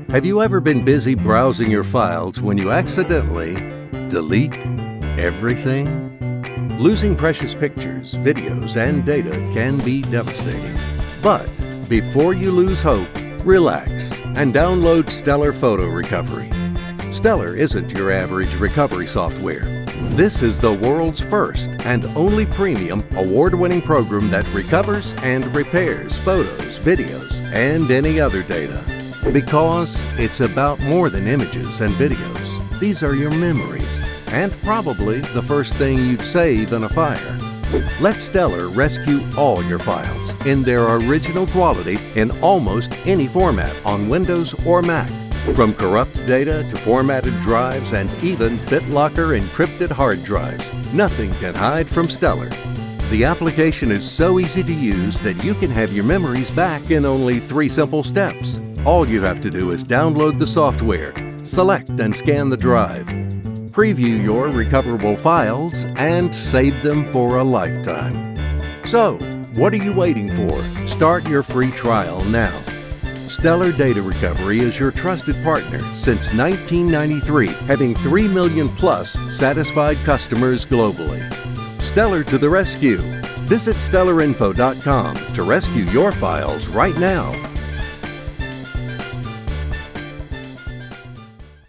Have you ever been busy browsing your files when you accidentally delete everything? Losing precious pictures, videos, and data can be devastating. But before you lose hope, relax and download Stellar Photo Recovery. Stellar isn't your average recovery software. This is the world's first and only premium award-winning program that recovers and repairs photos, videos, and any other data. Because it's about more than images and videos. These are your memories, and probably the first thing you'd save in a fire. Let Stellar rescue all your files in their original quality in almost any format on Windows or Mac. From corrupt data to formatted drives and even BitLocker encrypted hard drives, nothing can hide from Stellar. The application is so easy to use that you can have your memories back in only 3 simple steps. All you have to do is download the software, select and scan the drive, preview your recoverable files, and save them for a lifetime. So, what are you waiting for? Start your free trial now. Stellar Data Recovery is your trusted partner since 1993, having 3 million plus satisfied customers globally. Stellar to the rescue. Visit stellarinfo.com to rescue your files right now.